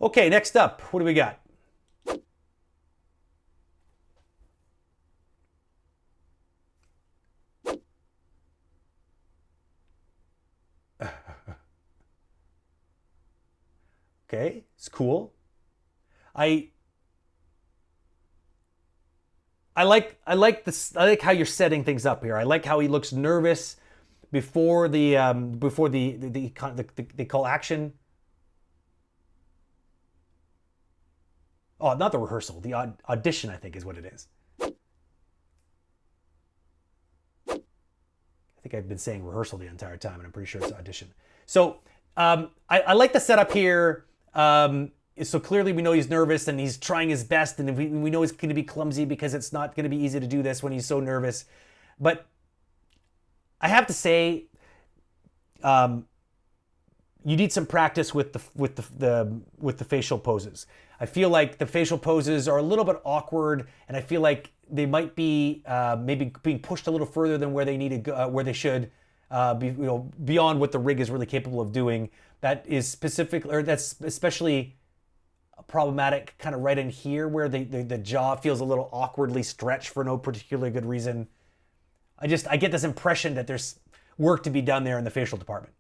Okay, next up, what do we got? Okay, it's cool. I I like this. I like how you're setting things up here. I like how he looks nervous before the they call action. Oh, not the rehearsal. The audition, I think, is what it is. I think I've been saying rehearsal the entire time, and I'm pretty sure it's audition. So I like the setup here. So clearly we know he's nervous and he's trying his best, and we know he's going to be clumsy because it's not going to be easy to do this when he's so nervous. But I have to say, you need some practice with the facial poses. I feel like the facial poses are a little bit awkward, and I feel like they might be maybe being pushed a little further than where they need to go, where they should, beyond what the rig is really capable of doing. That is specific, or that's especially problematic, kind of right in here where the jaw feels a little awkwardly stretched for no particularly good reason. I get this impression that there's work to be done there in the facial department.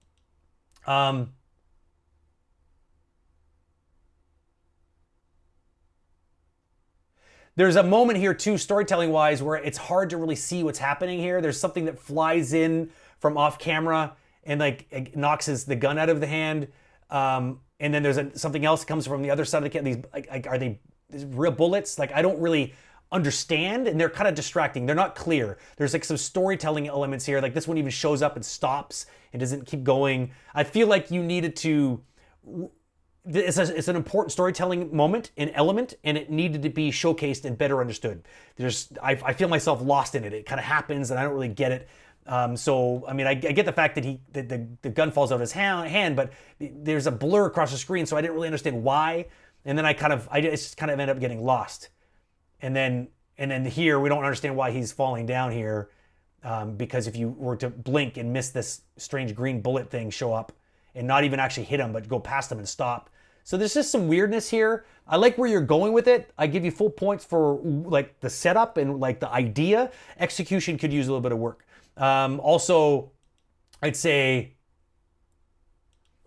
There's a moment here too, storytelling wise, where it's hard to really see what's happening here. There's something that flies in from off camera and like it knocks the gun out of the hand. And then there's something else that comes from the other side of the camera. These are they real bullets? Like I don't really understand, and they're kind of distracting. They're not clear. There's like some storytelling elements here. Like this one even shows up and stops and doesn't keep going. I feel like you needed to. It's an important storytelling moment, an element, and it needed to be showcased and better understood. I feel myself lost in it. It kind of happens, and I don't really get it. So I mean, I get the fact that the gun falls out of his hand, but there's a blur across the screen, so I didn't really understand why. And then I just kind of end up getting lost. And then here we don't understand why he's falling down here, because if you were to blink and miss this strange green bullet thing show up and not even actually hit him, but go past him and stop. So there's just some weirdness here. I like where you're going with it. I give you full points for like the setup and like the idea. Execution could use a little bit of work. Also, I'd say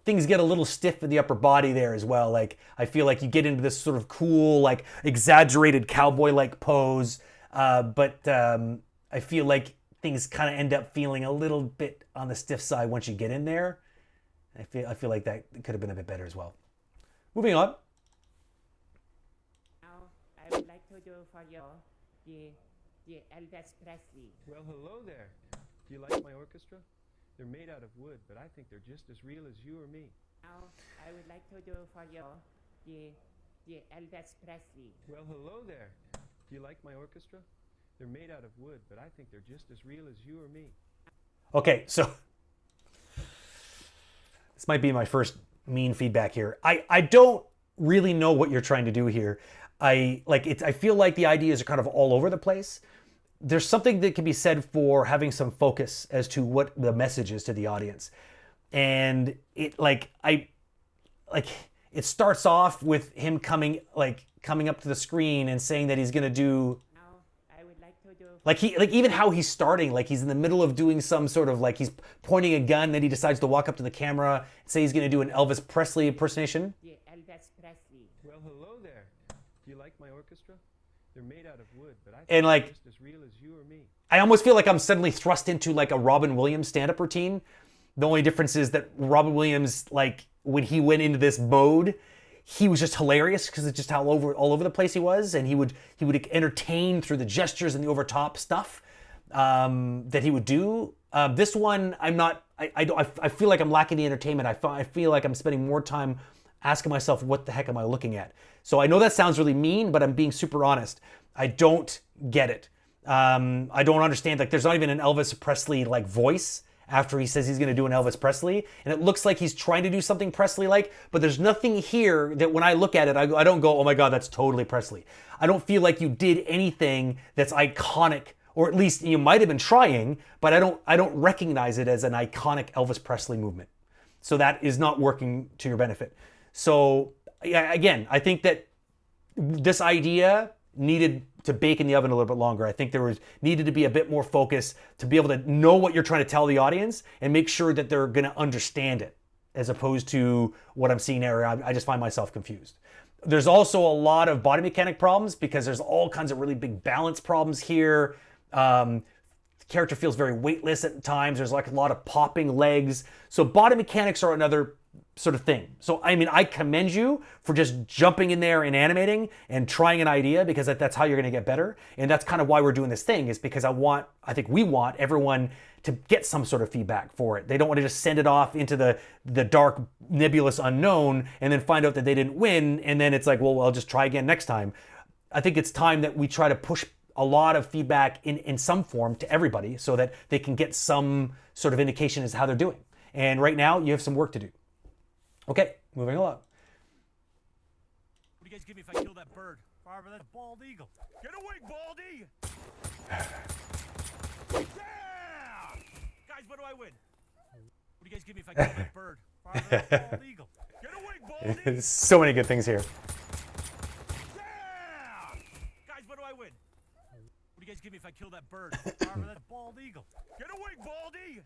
things get a little stiff in the upper body there as well. Like I feel like you get into this sort of cool, like exaggerated cowboy-like pose, but I feel like things kind of end up feeling a little bit on the stiff side once you get in there. I feel like that could have been a bit better as well. Moving on. Now, I would like to do for you the Elvis Presley. Well, hello there. Do you like my orchestra? They're made out of wood, but I think they're just as real as you or me. Now, I would like to do for you the Elvis Presley. Well, hello there. Do you like my orchestra? They're made out of wood, but I think they're just as real as you or me. Okay, so this might be my first mean feedback here. I don't really know what you're trying to do here. I feel like the ideas are kind of all over the place. There's something that can be said for having some focus as to what the message is to the audience. And it it starts off with him coming up to the screen and saying that he's going to do even how he's starting, like he's in the middle of doing some sort of like he's pointing a gun, then he decides to walk up to the camera and say he's going to do an Elvis Presley impersonation. Yeah, Elvis Presley. Well, hello there. Do you like my orchestra? They're made out of wood, but I think and like they're just as real as you or me. I almost feel like I'm suddenly thrust into like a Robin Williams stand-up routine. The only difference is that Robin Williams, like when he went into this mode, he was just hilarious because it's just how all over the place he was, and he would entertain through the gestures and the over top stuff that he would do. This one, I'm not. I feel like I'm lacking the entertainment. I feel like I'm spending more time asking myself, what the heck am I looking at? So I know that sounds really mean, but I'm being super honest. I don't get it. I don't understand. Like, there's not even an Elvis Presley like voice after he says he's going to do an Elvis Presley. And it looks like he's trying to do something Presley-like, but there's nothing here that when I look at it, I don't go, oh my God, that's totally Presley. I don't feel like you did anything that's iconic, or at least you might have been trying, but I don't recognize it as an iconic Elvis Presley movement. So that is not working to your benefit. So yeah, again, I think that this idea needed to bake in the oven a little bit longer. I think there was needed to be a bit more focus to be able to know what you're trying to tell the audience and make sure that they're going to understand it, as opposed to what I'm seeing now. I just find myself confused. There's also a lot of body mechanic problems because there's all kinds of really big balance problems here. The character feels very weightless at times. There's like a lot of popping legs. So body mechanics are another sort of thing. So, I mean, I commend you for just jumping in there and animating and trying an idea, because that's how you're going to get better. And that's kind of why we're doing this thing, is because I think we want everyone to get some sort of feedback for it. They don't want to just send it off into the dark, nebulous unknown and then find out that they didn't win. And then it's like, well, I'll just try again next time. I think it's time that we try to push a lot of feedback in some form to everybody so that they can get some sort of indication as to how they're doing. And right now, you have some work to do. Okay, moving along. What do you guys give me if I kill that bird? Farver, that's a bald eagle. Get away, Baldy! Yeah! Guys, what do I win? What do you guys give me if I kill that bird? Farver, that's a bald eagle. Get away, Baldy! So many good things here. Yeah! Guys, what do I win? What do you guys give me if I kill that bird? Farver, that's a bald eagle. Get away, Baldy!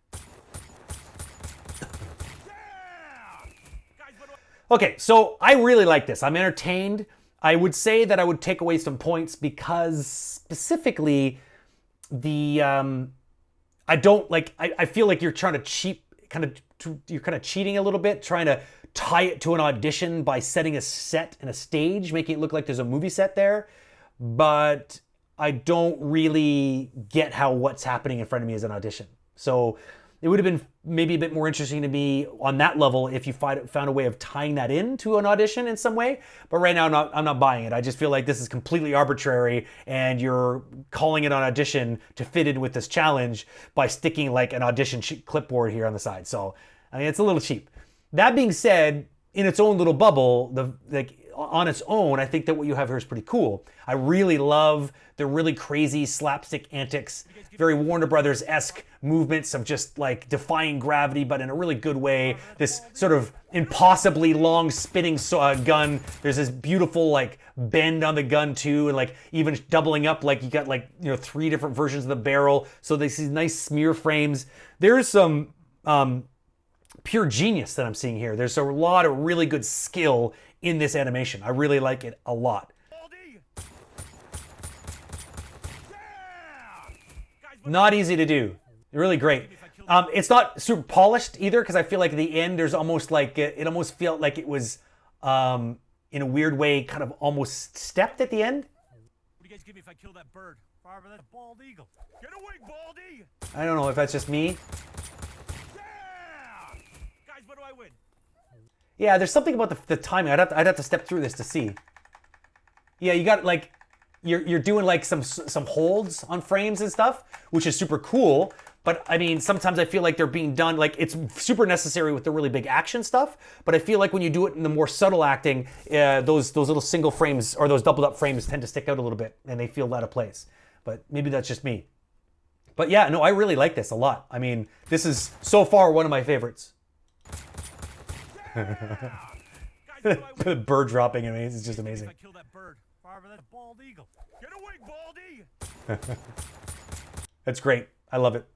Okay, so I really like this. I'm entertained. I would say that I would take away some points because specifically I don't like, I feel like you're trying to you're kind of cheating a little bit, trying to tie it to an audition by setting a set and a stage, making it look like there's a movie set there. But I don't really get how what's happening in front of me is an audition. So it would have been maybe a bit more interesting to me on that level if you found a way of tying that into an audition in some way. But right now, I'm not buying it. I just feel like this is completely arbitrary, and you're calling it an audition to fit in with this challenge by sticking like an audition clipboard here on the side. So, I mean, it's a little cheap. That being said, in its own little bubble, on its own, I think that what you have here is pretty cool. I really love the really crazy slapstick antics, very Warner Brothers-esque movements of just like defying gravity, but in a really good way. This sort of impossibly long spinning gun. There's this beautiful like bend on the gun too, and like even doubling up, like you got like, you know, 3 different versions of the barrel. So there's these nice smear frames. There's some pure genius that I'm seeing here. There's a lot of really good skill in this animation. I really like it a lot. Not easy to do. Really great. It's not super polished either, because I feel like at the end there's almost like it almost felt like it was in a weird way kind of almost stepped at the end. What do you guys give me if I kill that bird? Farver, that's a bald eagle. Get away, Baldy! I don't know if that's just me. Yeah! Guys, what do I win? Yeah, there's something about the timing. I'd have to step through this to see. Yeah, you got like you're doing like some holds on frames and stuff, which is super cool. But I mean, sometimes I feel like they're being done, like it's super necessary with the really big action stuff. But I feel like when you do it in the more subtle acting, those little single frames or those doubled up frames tend to stick out a little bit and they feel out of place. But maybe that's just me. But yeah, no, I really like this a lot. I mean, this is so far one of my favorites. The bird dropping, I mean, it's just amazing. If I kill that bird, Farver, that's a bald eagle. Get away, Baldy! That's great. I love it.